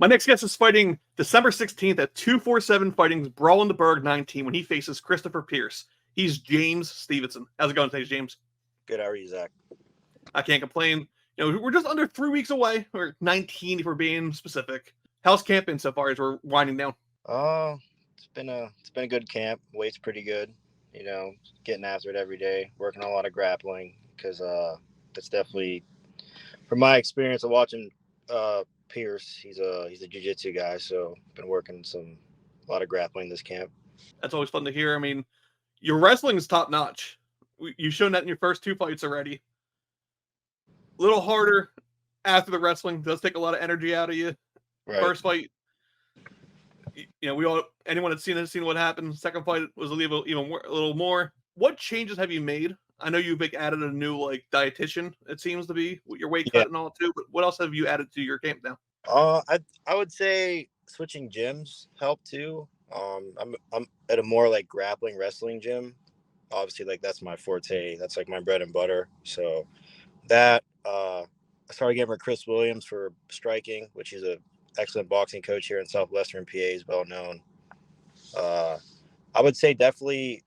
My next guest is fighting December 16th at 247 Fighting's Brawl in the Burgh 19 when he faces Christopher Pierce. He's James Stevenson. How's it going today, James? Good. How are you, Zach? I can't complain. You know, we're just under 3 weeks away, or 19 if we're being specific. How's camp been so far as we're winding down? It's been a good camp. Weight's pretty good. You know, getting after it every day. Working on a lot of grappling because that's definitely, from my experience of watching Pierce. He's a jiu-jitsu guy, so been working a lot of grappling this camp. That's always fun to hear. I mean, your wrestling is top notch. You've shown that in your first 2 fights already. A little harder after the wrestling. It does take a lot of energy out of you. Right. First fight, you know, anyone that's seen what happened. Second fight was a little more. What changes have you made? I know you've added a new dietitian. It seems to be with your weight cut and all too. But what else have you added to your camp now? I would say switching gyms helped too. I'm at a more grappling wrestling gym. Obviously, that's my forte. That's my bread and butter. So that I started getting with Chris Williams for striking, which is a excellent boxing coach here in Southwestern PA. Is well known. I would say definitely.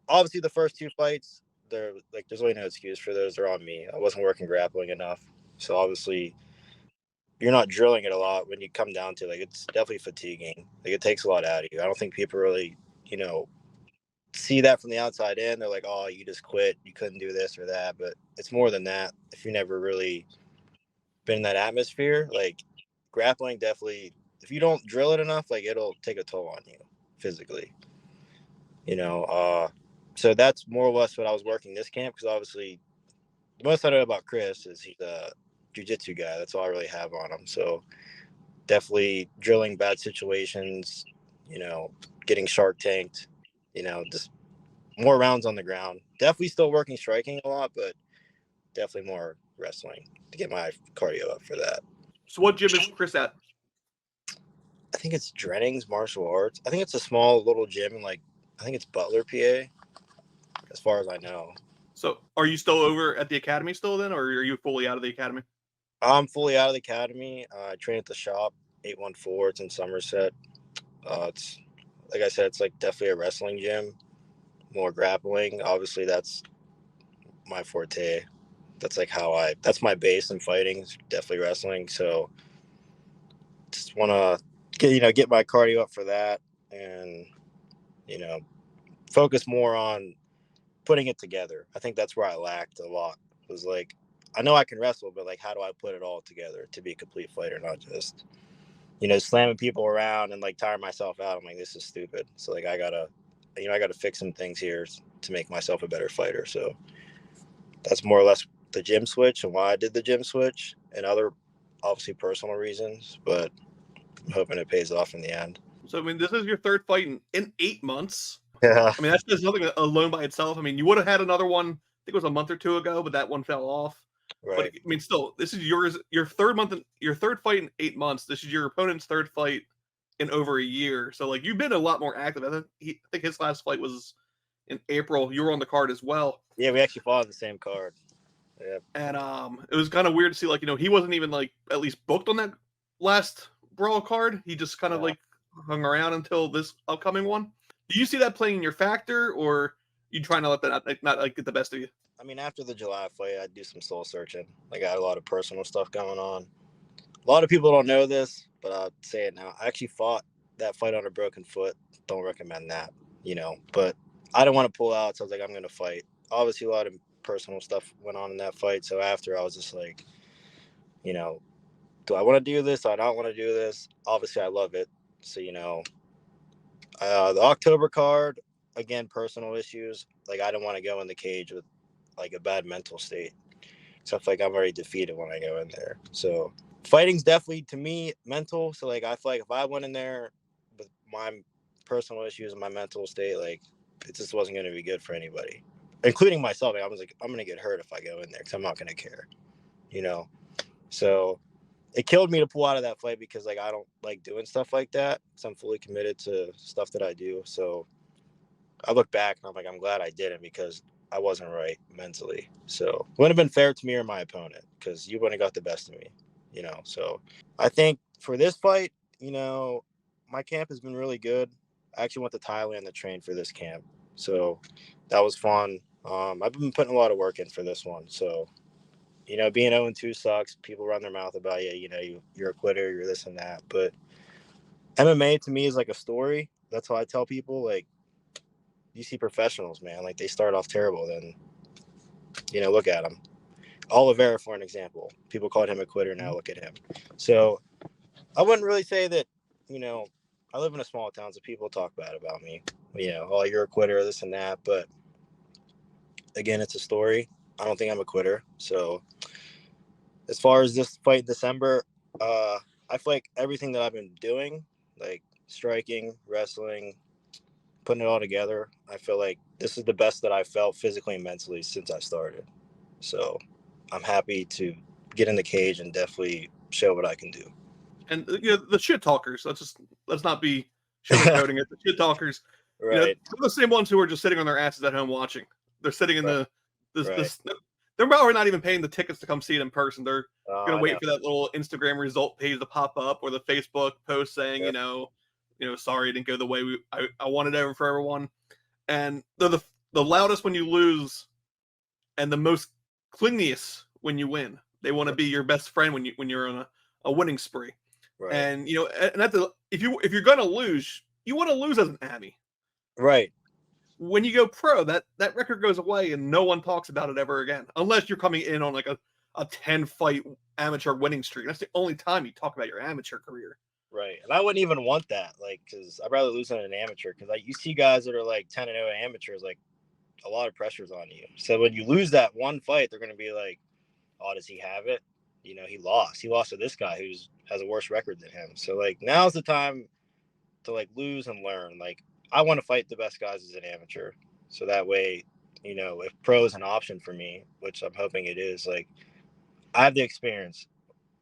Obviously, the first 2 fights, there's really no excuse for those. They're on me. I wasn't working grappling enough. So obviously, you're not drilling it a lot when you come down to it's definitely fatiguing. It takes a lot out of you. I don't think people really, see that from the outside in. They're like, oh, you just quit. You couldn't do this or that. But it's more than that. If you never really been in that atmosphere, grappling definitely, if you don't drill it enough, it'll take a toll on you physically. So that's more or less what I was working this camp, because obviously the most I know about Chris is he's a jiu-jitsu guy. That's all I really have on him. So definitely drilling bad situations, getting shark tanked, just more rounds on the ground. Definitely still working striking a lot, but definitely more wrestling to get my cardio up for that. So what gym is Chris at? I think it's Drenning's Martial Arts. I think it's a small little gym in I think it's Butler, PA, as far as I know. So are you still over at the academy still then, or are you fully out of the academy? I'm fully out of the academy. I train at the shop, 814. It's in Somerset. It's, like I said, it's definitely a wrestling gym, more grappling. Obviously, that's my forte. That's that's my base in fighting. It's definitely wrestling. So just want to get my cardio up for that, and focus more on putting it together. I think that's where I lacked a lot. It was I know I can wrestle, but how do I put it all together to be a complete fighter, not just slamming people around and tiring myself out. I'm this is stupid. So I gotta fix some things here to make myself a better fighter. So that's more or less the gym switch and why I did the gym switch, and other obviously personal reasons, but I'm hoping it pays off in the end. So I mean, this is your third fight in 8 months. Yeah. I mean, that's just nothing alone by itself. I mean, you would have had another one, I think it was a month or 2 ago, but that one fell off. Right. But I mean, still, this is your third fight in 8 months. This is your opponent's third fight in over a year. So you've been a lot more active. I think his last fight was in April. You were on the card as well. Yeah, we actually fought on the same card. Yeah. And it was kind of weird to see he wasn't even at least booked on that last Brawl card. He just kind of hung around until this upcoming one. Do you see that playing in your factor, or you trying to let that not get the best of you? I mean, after the July fight, I do some soul searching. I got a lot of personal stuff going on. A lot of people don't know this, but I'll say it now. I actually fought that fight on a broken foot. Don't recommend that, But I didn't want to pull out, so I was I'm going to fight. Obviously, a lot of personal stuff went on in that fight. So after, I was just do I want to do this? Do I not want to do this? Obviously, I love it. So, the October card, again, personal issues. I didn't want to go in the cage with a bad mental state. So I feel I'm already defeated when I go in there. So fighting's definitely, to me, mental. So I feel if I went in there with my personal issues and my mental state, it just wasn't going to be good for anybody, including myself. I was I'm going to get hurt if I go in there because I'm not going to care, So it killed me to pull out of that fight because I don't like doing stuff like that. So I'm fully committed to stuff that I do. So I look back and I'm glad I didn't, because I wasn't right mentally. So it wouldn't have been fair to me or my opponent, because you wouldn't have got the best of me. So I think for this fight, my camp has been really good. I actually went to Thailand to train for this camp, so that was fun. I've been putting a lot of work in for this one, so being 0-2 sucks. People run their mouth about you're a quitter, you're this and that, but MMA to me is like a story. That's how I tell people. Like, you see professionals, man, like they start off terrible, then look at them. Oliveira, for an example, people called him a quitter. Now look at him. So I wouldn't really say that. I live in a small town, so people talk bad about me. Oh, you're a quitter, this and that. But again, it's a story. I don't think I'm a quitter. So as far as this fight in December, I feel like everything that I've been doing, like striking, wrestling, putting it all together, I feel like this is the best that I've felt physically and mentally since I started. So I'm happy to get in the cage and definitely show what I can do. And the shit talkers. Let's not be sugarcoating it. The shit talkers, Right. they're the same ones who are just sitting on their asses at home watching. They're sitting in Right. they're probably not even paying the tickets to come see it in person. They're gonna I wait know. for that little Instagram result page to pop up or the Facebook post saying, Yep. Sorry, it didn't go the way I wanted over for everyone. And they're the loudest when you lose, and the most clingiest when you win. They want to be your best friend when you're on a winning spree. Right. And if you're gonna lose, you want to lose as an Ami. Right. When you go pro, that record goes away and no one talks about it ever again, unless you're coming in on like a 10-fight amateur winning streak. That's the only time you talk about your amateur career. Right. And I wouldn't even want that, like, because I'd rather lose than an amateur. Because you see guys that are like 10-0 amateurs, like a lot of pressure's on you. So when you lose that one fight, they're going to be like, "Oh, does he have it? He lost. He lost to this guy who has a worse record than him." So like now's the time to like lose and learn. Like I want to fight the best guys as an amateur, so that way, if pro is an option for me, which I'm hoping it is, like I have the experience.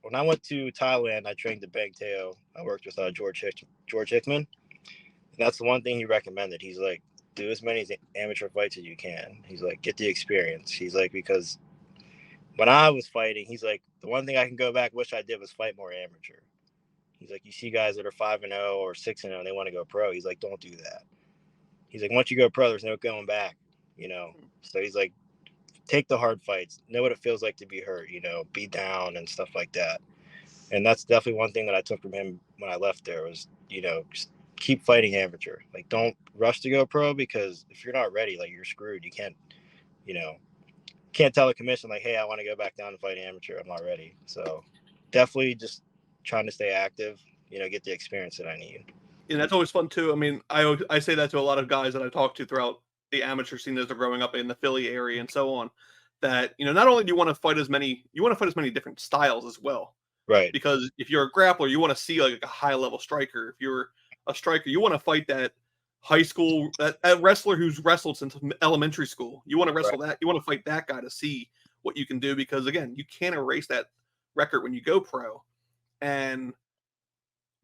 When I went to Thailand, I trained at Bang Teo. I worked with George Hickman. And that's the one thing he recommended. He's like, do as many amateur fights as you can. He's like, get the experience. He's like, because when I was fighting, he's like, the one thing I can go back, wish I did was fight more amateur. He's like, you see guys that are 5-0 or 6-0 and they want to go pro. He's like, don't do that. He's like, once you go pro, there's no going back, So he's like, take the hard fights, know what it feels like to be hurt, be down and stuff like that. And that's definitely one thing that I took from him when I left there was, just keep fighting amateur. Like, don't rush to go pro, because if you're not ready, like, you're screwed. You can't tell the commission, like, hey, I want to go back down and fight amateur. I'm not ready. So definitely just trying to stay active, get the experience that I need. And that's always fun too. I mean, I say that to a lot of guys that I talk to throughout the amateur scene as they're growing up in the Philly area and so on. That not only do you want to fight as many different styles as well. Right. Because if you're a grappler, you want to see like a high level striker. If you're a striker, you want to fight that high school that wrestler who's wrestled since elementary school. You want to wrestle that. You want to fight that guy to see what you can do, because again, you can't erase that record when you go pro. And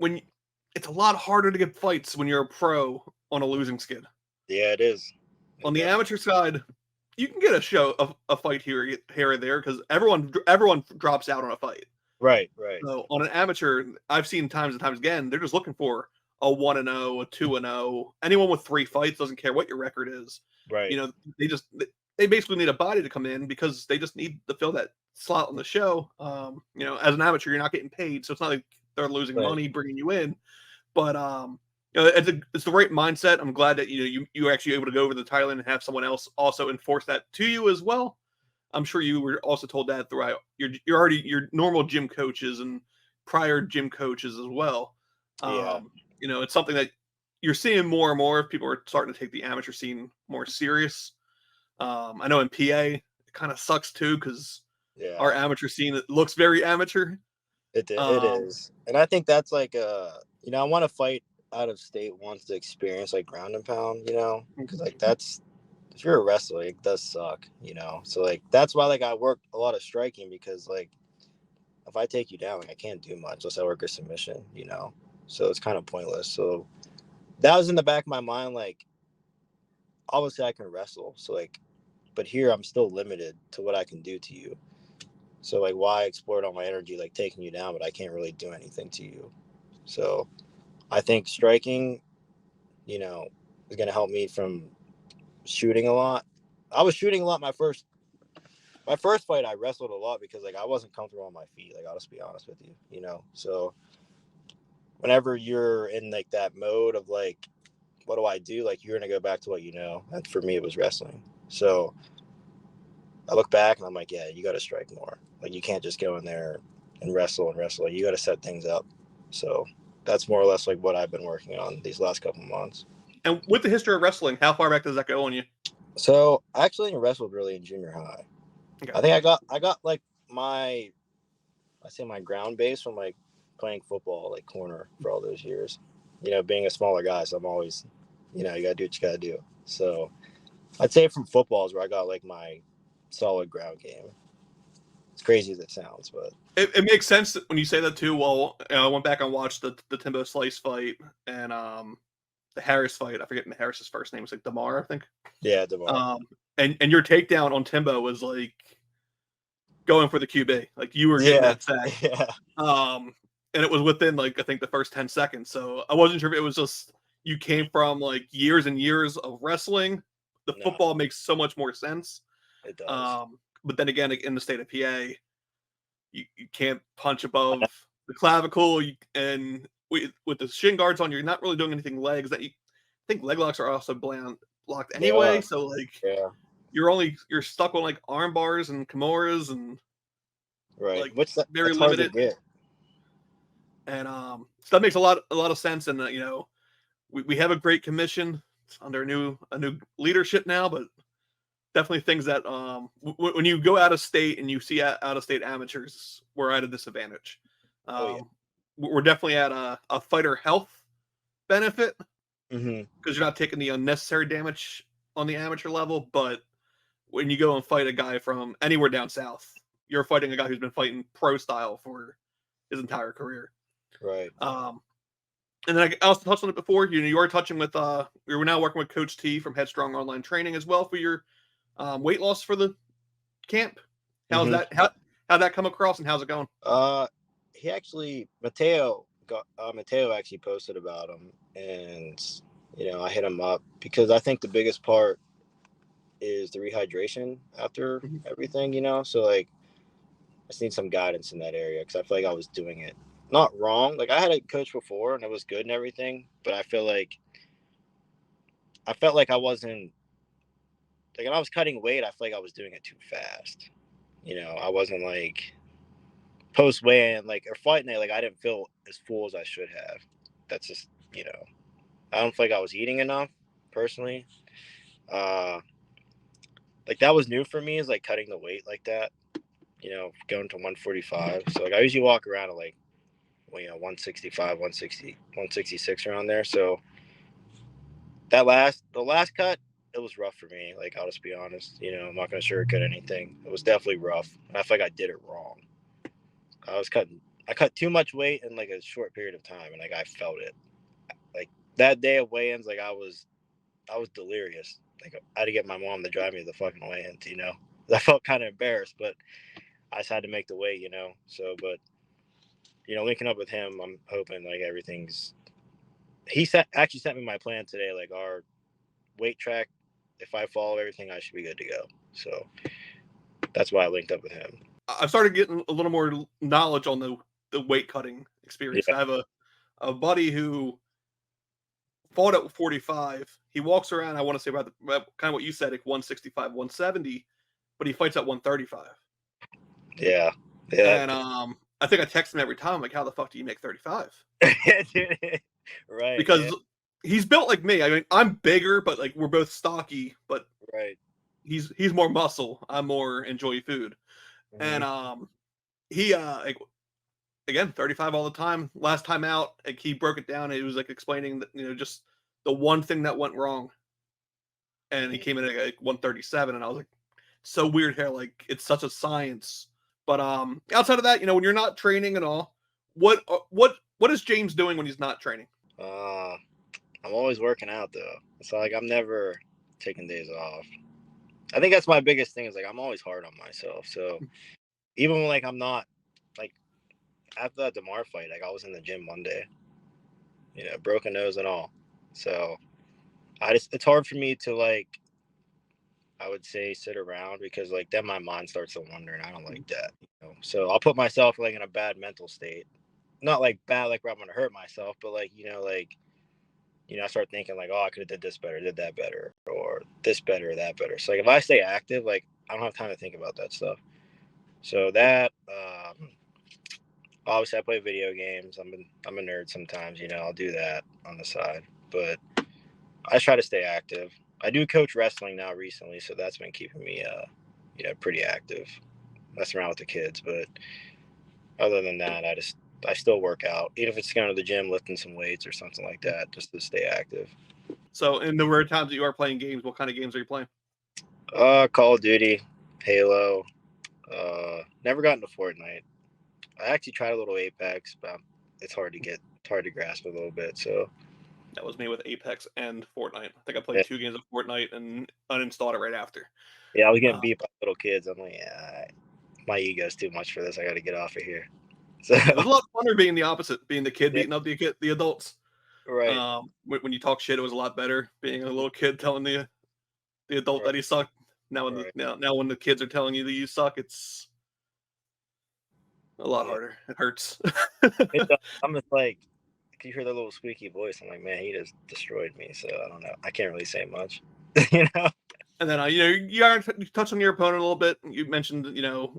it's a lot harder to get fights when you're a pro on a losing skid. Yeah, it is. On the amateur side, you can get a fight here or there, because everyone drops out on a fight. Right. So on an amateur, I've seen times and times again, they're just looking for a 1-0, a 2-0. Anyone with 3 fights, doesn't care what your record is. Right. They basically need a body to come in, because they just need to fill that slot on the show. As an amateur, you're not getting paid, so it's not like they're losing money bringing you in. But it's the right mindset. I'm glad that you're actually able to go over to Thailand and have someone else also enforce that to you as well. I'm sure you were also told that throughout your normal gym coaches and prior gym coaches as well. Yeah. It's something that you're seeing more and more. People are starting to take the amateur scene more serious. I know in PA it kind of sucks too, because our amateur scene, it looks very amateur. It is, and I think that's like I want to fight out of state once to experience like ground and pound, because like that's, if you're a wrestler, it does suck, so like that's why like I work a lot of striking, because like if I take you down, like I can't do much unless I work a submission, so it's kind of pointless. So that was in the back of my mind, like obviously I can wrestle, so like, but here I'm still limited to what I can do to you. So like, why exploit all my energy like taking you down, but I can't really do anything to you. So I think striking, you know, is going to help me from shooting a lot. I was shooting a lot my first fight. I wrestled a lot because like I wasn't comfortable on my feet. Like I'll just be honest with you, you know. So whenever you're in like that mode of like, what do I do? Like you're gonna go back to what you know. And for me, it was wrestling. So I look back and I'm like, yeah, you got to strike more. Like you can't just go in there and wrestle and wrestle. You got to set things up. So that's more or less like what I've been working on these last couple of months. And with the history of wrestling, how far back does that go on you? So I actually wrestled really in junior high. Okay. I think I got like my ground base from like playing football, like corner for all those years. You know, being a smaller guy, so I'm always, you know, you gotta do what you gotta do. So I'd say from football is where I got like my solid ground game. It's crazy as it sounds, but It makes sense when you say that too. Well, I went back and watched the Timbo Slice fight and the Harris fight. I forget Harris's first name. It's like Damar, I think. yeah, Demar. And your takedown on Timbo was like going for the QB. Like you were getting Yeah, that sack. yeah, And it was within like I think the first 10 seconds. So I wasn't sure if it was just you came from like years and years of wrestling. The no, football makes so much more sense. it does. But then again, in the state of PA, you can't punch above the clavicle, and with the shin guards on, you're not really doing anything legs. I think leg locks are also blocked They anyway. are. So like Yeah, you're stuck on like arm bars and kimuras and right. like Which very that's hard to limited. get. And so that makes a lot of sense. And you know, we have a great commission under a new leadership now, but definitely things that when you go out of state and you see out of state amateurs, we're at a disadvantage. Oh yeah. We're definitely at a fighter health benefit Mm-hmm. because you're not taking the unnecessary damage on the amateur level. But when you go and fight a guy from anywhere down south, you're fighting a guy who's been fighting pro style for his entire career. Right. And then I also touched on it before. You are touching with we were now working with Coach T from Headstrong Online Training as well for your weight loss for the camp. How's Mm-hmm. that? How'd that come across and how's it going? He actually Mateo actually posted about him, and you know I hit him up because I think the biggest part is the rehydration after everything. You know, so like I just need some guidance in that area because I feel like I was doing it not wrong. Like I had a coach before and it was good and everything, but I felt like I wasn't like when I was cutting weight. I feel like I was doing it too fast. You know, I wasn't like post weigh in like or fight night. Like I didn't feel as full as I should have. That's just I don't feel like I was eating enough personally. Uh, like that was new for me is like cutting the weight like that. You know, going to 145. So like I usually walk around at like 165, 160, 166 around there. So the last cut, it was rough for me. Like I'll just be honest. You know, I'm not gonna sugarcoat anything. It was definitely rough. And I feel like I did it wrong. I cut too much weight in like a short period of time, and like I felt it. Like that day of weigh-ins, like I was delirious. Like I had to get my mom to drive me to the fucking weigh-ins. You know, I felt kind of embarrassed, but I just had to make the weight. You know, so but linking up with him, I'm hoping like everything's. Actually sent me my plan today, like our weight track. If I follow everything, I should be good to go. So that's why I linked up with him. I've started getting a little more knowledge on the weight cutting experience. Yeah. I have a buddy who fought at 45. He walks around. I want to say about kind of what you said, like 165, 170, but he fights at 135. Yeah. And I think I text him every time, like, how the fuck do you make 35? Right. Because yeah. he's built like me. I mean, I'm bigger, but like we're both stocky, but Right. he's more muscle. I'm more enjoy food. Mm-hmm. And he like again 35 all the time. Last time out, like he broke it down. He was like explaining that just the one thing that went wrong, and he came in at like 137, and I was like, so weird how like it's such a science. But outside of that, when you're not training at all, what is James doing when he's not training? I'm always working out though. So like I'm never taking days off. I think that's my biggest thing is like I'm always hard on myself. So even when, like, I'm not, like, after that DeMar fight, like, I was in the gym one day, broken nose and all. So it's hard for me to, like, I would say sit around because, like, then my mind starts to wander, and I don't like that. So I'll put myself, like, in a bad mental state. Not like bad, like where I'm gonna hurt myself, but like, I start thinking like, oh, I could have did this better, did that better, or this better, or that better. So like, if I stay active, like, I don't have time to think about that stuff. So that, obviously, I play video games. I'm a nerd sometimes. I'll do that on the side, but I try to stay active. I do coach wrestling now recently, so that's been keeping me, pretty active, messing around with the kids. But other than that, I still work out, even if it's going to the gym, lifting some weights or something like that, just to stay active. So, in the rare times that you are playing games, what kind of games are you playing? Call of Duty, Halo. Never got into Fortnite. I actually tried a little Apex, but it's hard to grasp a little bit. So That was me with Apex and Fortnite. I think I yeah, played 2 games of Fortnite and uninstalled it right after. I was getting Uh, beat by little kids. I'm like, yeah, my ego's too much for this. I got to get off of here. So it was a lot funner being the opposite, being the kid yeah, beating up the adults. right, When you talk shit, it was a lot better. Being a little kid telling the adult right, that he sucked. Now when right. now when the kids are telling you that you suck, it's a lot Yeah, harder. It hurts. I'm just like, can you hear the little squeaky voice? I'm like, man, he just destroyed me. So I don't know. I can't really say much. you know. And then you touched on your opponent a little bit. You mentioned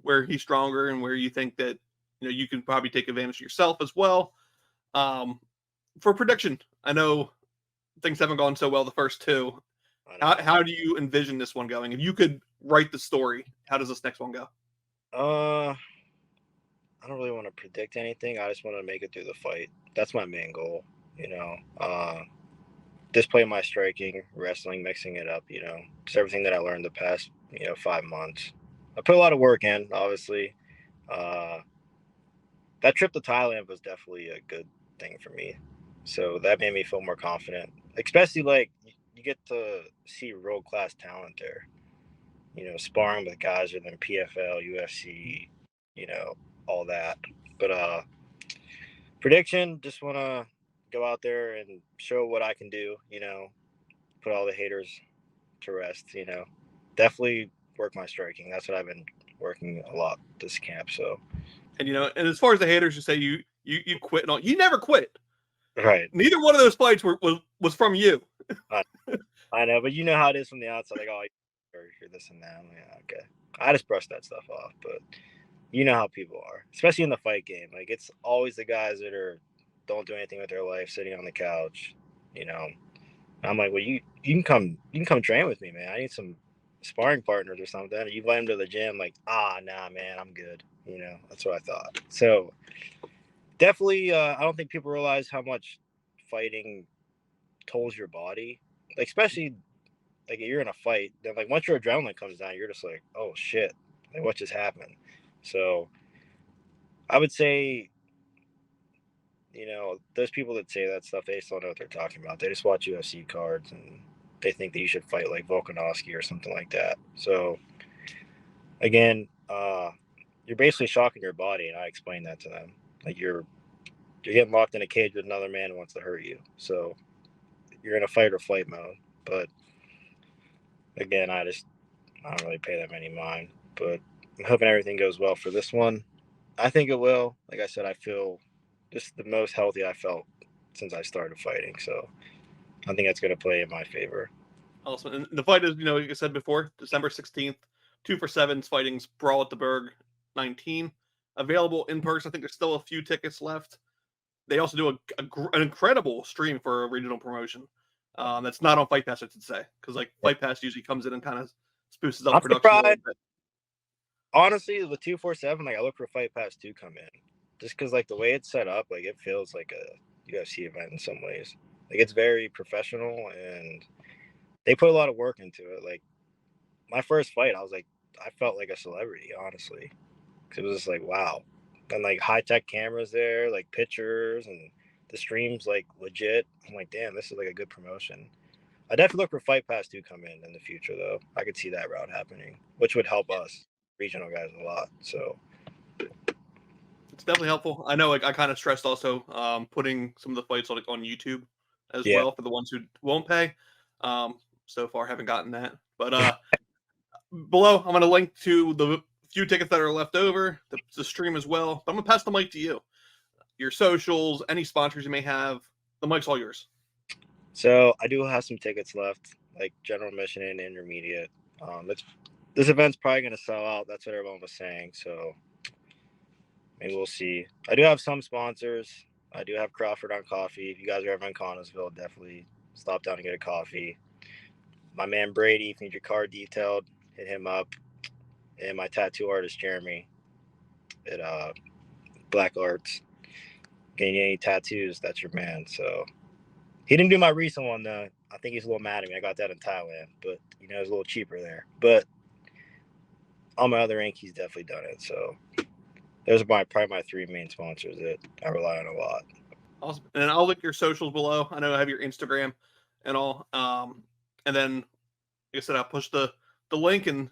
where he's stronger and where you think that you can probably take advantage of yourself as well. Um, for prediction, I know things haven't gone so well the first two. I know. How do you envision this one going? If you could write the story, how does this next one go? Uh, I don't really want to predict anything. I just want to make it through the fight. That's my main goal. You know, uh, display my striking, wrestling, mixing it up. Just everything that I learned the past 5 months. I put a lot of work in, obviously. Uh, that trip to Thailand was definitely a good thing for me. So that made me feel more confident, especially like you get to see world class talent there. Sparring with guys within PFL, UFC, you know, all that. But prediction, just want to go out there and show what I can do. Put all the haters to rest. Definitely work my striking. That's what I've been working a lot this camp. So And as far as the haters, you say you quit. No, you never quit. right. Neither one of those fights was from you. I, I know, but you know how it is from the outside. Like, oh, you're this and that. I'm like, yeah, okay. I just brush that stuff off, but you know how people are, especially in the fight game. Like, it's always the guys that don't do anything with their life, sitting on the couch. You know, I'm like, well, you can come train with me, man. I need some sparring partners or something. You invite them to the gym, like, nah, man, I'm good. That's what I thought. So definitely, I don't think people realize how much fighting tolls your body, like, especially like you're in a fight. Then like once your adrenaline comes down, you're just like, oh shit, like what just happened? So I would say, those people that say that stuff, they just don't know what they're talking about. They just watch UFC cards and they think that you should fight like Volkanovski or something like that. So again, you're basically shocking your body, and I explain that to them. Like you're getting locked in a cage with another man who wants to hurt you. So you're in a fight or flight mode. But again, I don't really pay that many mind. But I'm hoping everything goes well for this one. I think it will. Like I said, I feel just the most healthy I felt since I started fighting. So I think that's going to play in my favor. Awesome. And the fight is, like I said before, December 16th, 2 for 7's fighting's Brawl at the Burgh 19. Available in person. I think there's still a few tickets left. They also do an incredible stream for a regional promotion. That's not on Fight Pass, I should say, because like Yeah. Fight Pass usually comes in and kind of spooces up I'm production a little surprised. bit. Honestly, with 247, like I look for Fight Pass to come in, just because like the way it's set up, like it feels like a UFC event in some ways. Like it's very professional and they put a lot of work into it. Like my first fight, I felt like a celebrity, honestly, because it was just like wow, and like high tech cameras there, like pictures, and the streams like legit. I'm like, damn, this is like a good promotion. I definitely look for Fight Pass to come in the future, though. I could see that route happening, which would help us regional guys a lot. So It's definitely helpful. I know, like, I kind of stressed also putting some of the fights on YouTube as Yeah. well for the ones who won't pay. So far, haven't gotten that, but below, I'm going to link to the few tickets that are left over, the stream as well. But I'm going to pass the mic to you. Your socials, any sponsors you may have. The mic's all yours. So I do have some tickets left, like general admission and intermediate. This event's probably gonna sell out. That's what everyone was saying. So maybe we'll see. I do have some sponsors. I do have Crawford on coffee. If you guys are ever in Connellsville, definitely stop down and get a coffee. My man Brady, if you need your car detailed, hit him up. And my tattoo artist Jeremy at Black Arts. Getting any tattoos, that's your man. So he didn't do my recent one though. I think he's a little mad at me. I got that in Thailand, but you know, it's a little cheaper there. But on my other ink, he's definitely done it. So those are probably my three main sponsors that I rely on a lot. Awesome. And I'll link your socials below. I know I have your Instagram and all. And then, like I said, I'll push the link, and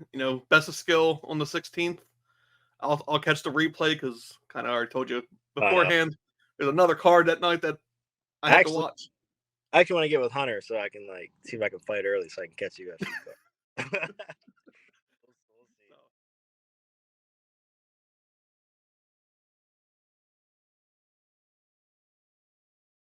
best of skill on the 16th. I'll catch the replay because kind of already told you beforehand. There's another card that night that I have to watch. I actually want to get with Hunter so I can see if I can fight early so I can catch you guys.